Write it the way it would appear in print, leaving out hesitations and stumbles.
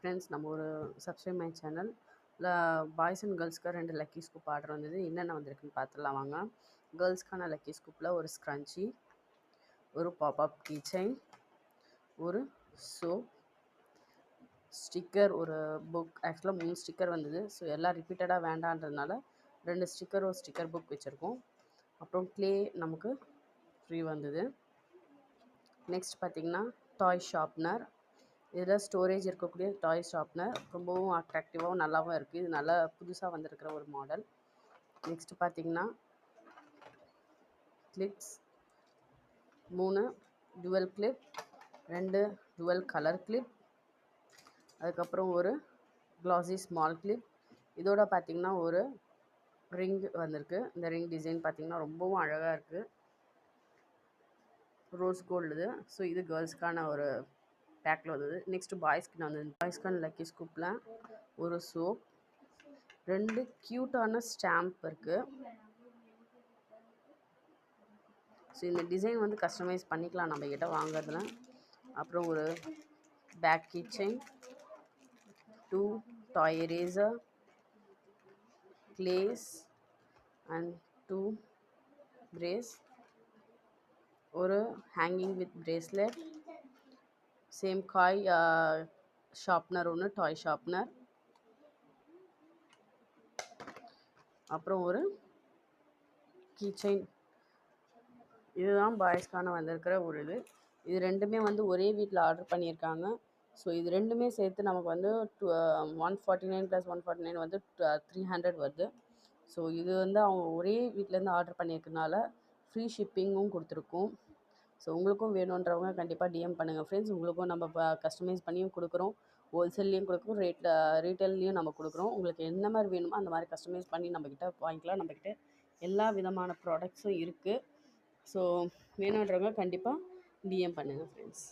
Friends, நம்ம ஒரு subscribe my channel boys and கேர்ள்ஸ்க்கு 2 லக்கி ஸ்கூப் ஆர்டர் வந்தது. என்னென்ன வந்திருக்குன்னு பார்த்துடலாம் வாங்க. கேர்ள்ஸ்க்கான லக்கி ஸ்கூப்பில் ஒரு ஸ்க்ரன்ச்சி, ஒரு பாப்அப் கீ செயின், ஒரு சோப், ஸ்டிக்கர், ஒரு புக். ஆக்சுவலாக 3 ஸ்டிக்கர் வந்தது. ஸோ எல்லாம் ரிப்பீட்டடாக வேண்டான்றதுனால 2 ஸ்டிக்கர், ஒரு ஸ்டிக்கர் புக் வச்சுருக்கோம். அப்புறம் க்ளே நமக்கு ஃப்ரீ வந்தது. நெக்ஸ்ட் பார்த்திங்கன்னா டாய் ஷார்ப்னர். இதில் ஸ்டோரேஜ் இருக்கக்கூடிய டாய் ஷார்ப்னர் ரொம்பவும் அட்ராக்டிவாகவும் நல்லாவும் இருக்குது. இது நல்லா புதுசாக வந்திருக்கிற ஒரு மாடல். நெக்ஸ்ட் பார்த்திங்கன்னா clips 3 dual clip, 2 dual colour clip, அதுக்கப்புறம் ஒரு க்ளாஸி ஸ்மால் கிளிப். இதோட பார்த்திங்கன்னா ஒரு ரிங் வந்திருக்கு. இந்த ரிங் டிசைன் பார்த்திங்கன்னா ரொம்பவும் அழகாக இருக்குது. ரோஸ் கோல்டு இது. ஸோ இது கேர்ள்ஸ்க்கான ஒரு பேக்கில் வந்தது. நெக்ஸ்ட்டு பாய்ஸ்க்கு வந்தது. பாய்ஸ்க்கான லக்கி ஸ்கூப்பில் ஒரு சோப், 2 க்யூட்டான ஸ்டாம்ப் இருக்குது. ஸோ இந்த டிசைன் வந்து கஸ்டமைஸ் பண்ணிக்கலாம் நம்ம கிட்ட வாங்குறதுல. அப்புறம் ஒரு bag key chain, 2 toy eraser, clays and 2 brace, ஒரு ஹேங்கிங் வித் பிரேஸ்லெட், சேம் காய் ஷார்ப்னர் ஒன்று, டாய் ஷார்ப்னர், அப்புறம் ஒரு கீ செயின். இதுதான் பாய்ஸ்க்கான வந்திருக்கிற ஒரு இது ரெண்டுமே வந்து ஒரே வீட்டில் ஆர்டர் பண்ணியிருக்காங்க. ஸோ இது ரெண்டுமே சேர்த்து நமக்கு வந்து 149 + 149 வந்து 300 வருது. ஸோ இது வந்து அவங்க ஒரே வீட்டிலேருந்து ஆர்டர் பண்ணியிருக்கனால ஃப்ரீ ஷிப்பிங்கும் கொடுத்துருக்கோம். ஸோ உங்களுக்கும் வேணுன்றவங்க கண்டிப்பாக டிஎம் பண்ணுங்கள் ஃப்ரெண்ட்ஸ். உங்களுக்கும் நம்ம கஸ்டமைஸ் பண்ணியும் கொடுக்குறோம், ஹோல்சேல்லையும் கொடுக்குறோம், ரீட்டெயில்லையும் நம்ம கொடுக்குறோம். உங்களுக்கு என்ன மாதிரி வேணுமோ அந்த மாதிரி கஸ்டமைஸ் பண்ணி நம்மக்கிட்ட வாங்கிக்கலாம். நம்மக்கிட்ட எல்லா விதமான ப்ராடக்ட்ஸும் இருக்குது. ஸோ வேணுன்றவங்க கண்டிப்பாக டிஎம் பண்ணுங்கள் ஃப்ரெண்ட்ஸ்.